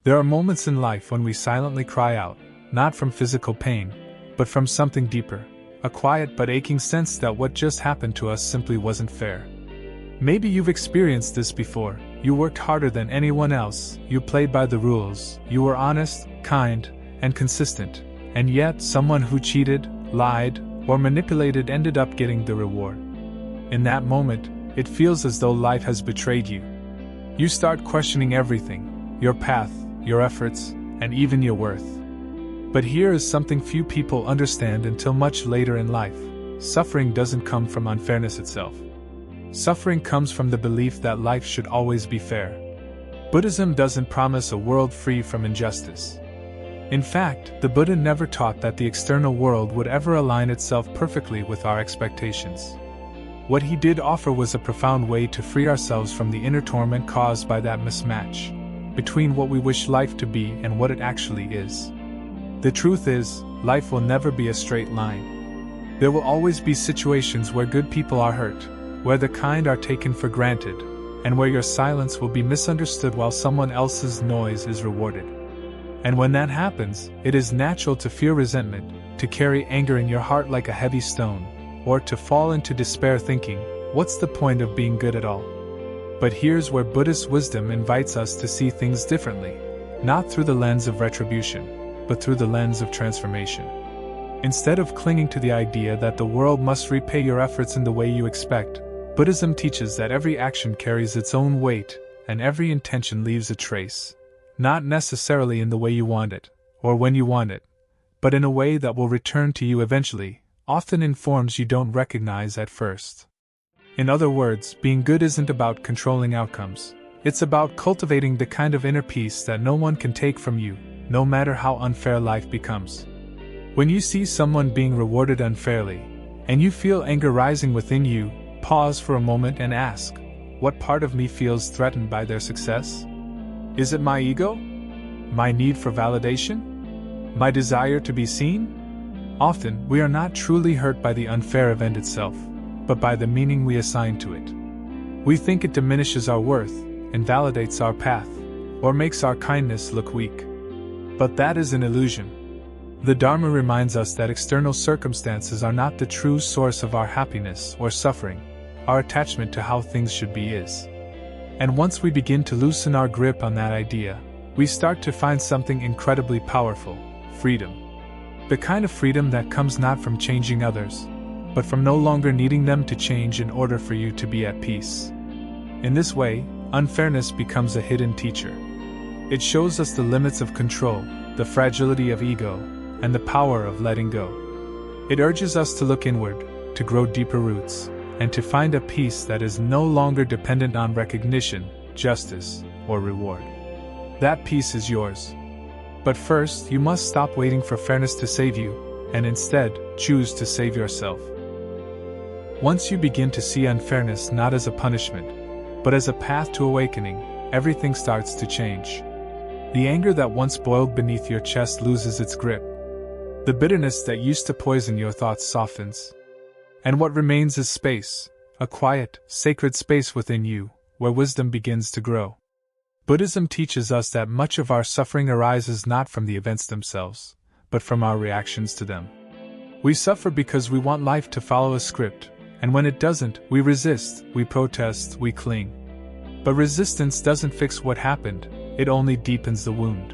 There are moments in life when we silently cry out, not from physical pain, but from something deeper, a quiet but aching sense that what just happened to us simply wasn't fair. Maybe you've experienced this before. You worked harder than anyone else, you played by the rules, you were honest, kind, and consistent, and yet someone who cheated, lied, or manipulated ended up getting the reward. In that moment, it feels as though life has betrayed you. You start questioning everything, your path, your efforts, and even your worth. But here is something few people understand until much later in life. Suffering doesn't come from unfairness itself. Suffering comes from the belief that life should always be fair. Buddhism doesn't promise a world free from injustice. In fact, the Buddha never taught that the external world would ever align itself perfectly with our expectations. What he did offer was a profound way to free ourselves from the inner torment caused by that mismatch between what we wish life to be and what it actually is. The truth is, life will never be a straight line. There will always be situations where good people are hurt, where the kind are taken for granted, and where your silence will be misunderstood while someone else's noise is rewarded. And when that happens, it is natural to feel resentment, to carry anger in your heart like a heavy stone, or to fall into despair thinking, what's the point of being good at all? But here's where Buddhist wisdom invites us to see things differently, not through the lens of retribution, but through the lens of transformation. Instead of clinging to the idea that the world must repay your efforts in the way you expect, Buddhism teaches that every action carries its own weight, and every intention leaves a trace, not necessarily in the way you want it, or when you want it, but in a way that will return to you eventually, often in forms you don't recognize at first. In other words, being good isn't about controlling outcomes. It's about cultivating the kind of inner peace that no one can take from you, no matter how unfair life becomes. When you see someone being rewarded unfairly, and you feel anger rising within you, pause for a moment and ask, what part of me feels threatened by their success? Is it my ego? My need for validation? My desire to be seen? Often, we are not truly hurt by the unfair event itself, but by the meaning we assign to it. We think it diminishes our worth, invalidates our path, or makes our kindness look weak. But that is an illusion. The Dharma reminds us that external circumstances are not the true source of our happiness or suffering. Our attachment to how things should be is. And once we begin to loosen our grip on that idea, we start to find something incredibly powerful: freedom. The kind of freedom that comes not from changing others, but from no longer needing them to change in order for you to be at peace. In this way, unfairness becomes a hidden teacher. It shows us the limits of control, the fragility of ego, and the power of letting go. It urges us to look inward, to grow deeper roots, and to find a peace that is no longer dependent on recognition, justice, or reward. That peace is yours. But first, you must stop waiting for fairness to save you, and instead, choose to save yourself. Once you begin to see unfairness not as a punishment, but as a path to awakening, everything starts to change. The anger that once boiled beneath your chest loses its grip. The bitterness that used to poison your thoughts softens. And what remains is space, a quiet, sacred space within you, where wisdom begins to grow. Buddhism teaches us that much of our suffering arises not from the events themselves, but from our reactions to them. We suffer because we want life to follow a script, and when it doesn't, we resist, we protest, we cling. But resistance doesn't fix what happened, it only deepens the wound.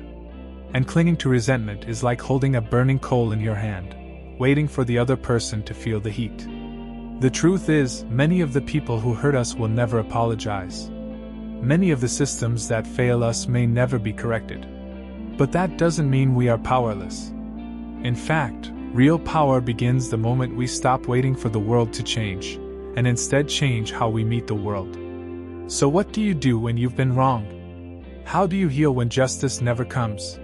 And clinging to resentment is like holding a burning coal in your hand, waiting for the other person to feel the heat. The truth is, many of the people who hurt us will never apologize. Many of the systems that fail us may never be corrected. But that doesn't mean we are powerless. In fact, real power begins the moment we stop waiting for the world to change, and instead change how we meet the world. So what do you do when you've been wronged? How do you heal when justice never comes?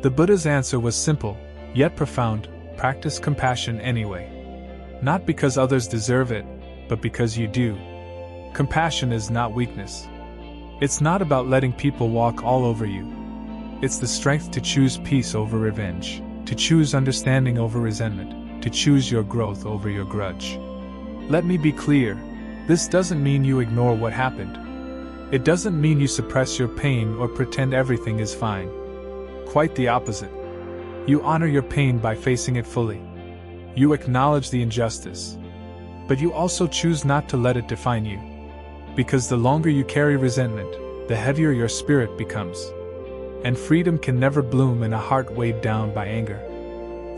The Buddha's answer was simple, yet profound: practice compassion anyway. Not because others deserve it, but because you do. Compassion is not weakness. It's not about letting people walk all over you. It's the strength to choose peace over revenge, to choose understanding over resentment, to choose your growth over your grudge. Let me be clear, this doesn't mean you ignore what happened. It doesn't mean you suppress your pain or pretend everything is fine. Quite the opposite. You honor your pain by facing it fully. You acknowledge the injustice. But you also choose not to let it define you. Because the longer you carry resentment, the heavier your spirit becomes. And freedom can never bloom in a heart weighed down by anger.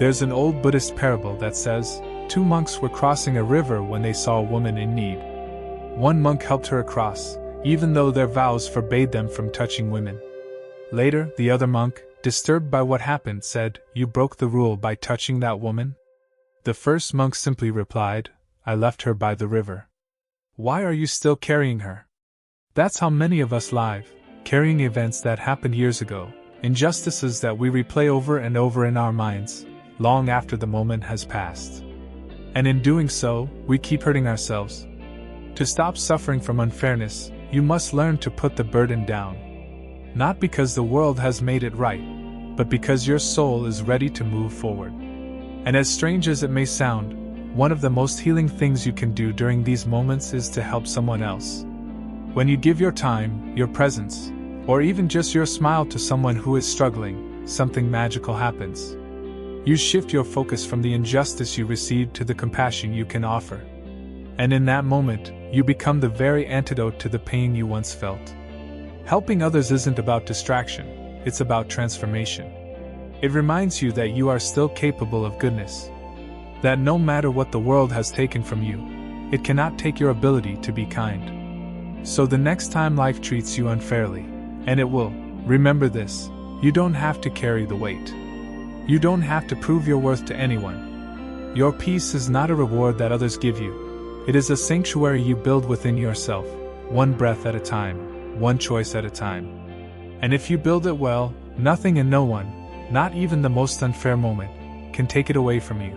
There's an old Buddhist parable that says, 2 monks were crossing a river when they saw a woman in need. One monk helped her across, even though their vows forbade them from touching women. Later, the other monk, disturbed by what happened, said, "You broke the rule by touching that woman?" The first monk simply replied, "I left her by the river." Why are you still carrying her? That's how many of us live, carrying events that happened years ago, injustices that we replay over and over in our minds, long after the moment has passed. And in doing so, we keep hurting ourselves. To stop suffering from unfairness, you must learn to put the burden down. Not because the world has made it right, but because your soul is ready to move forward. And as strange as it may sound, one of the most healing things you can do during these moments is to help someone else. When you give your time, your presence, or even just your smile to someone who is struggling, something magical happens. You shift your focus from the injustice you received to the compassion you can offer. And in that moment, you become the very antidote to the pain you once felt. Helping others isn't about distraction, it's about transformation. It reminds you that you are still capable of goodness. That no matter what the world has taken from you, it cannot take your ability to be kind. So the next time life treats you unfairly, and it will, remember this: you don't have to carry the weight. You don't have to prove your worth to anyone. Your peace is not a reward that others give you. It is a sanctuary you build within yourself, one breath at a time, one choice at a time. And if you build it well, nothing and no one, not even the most unfair moment, can take it away from you.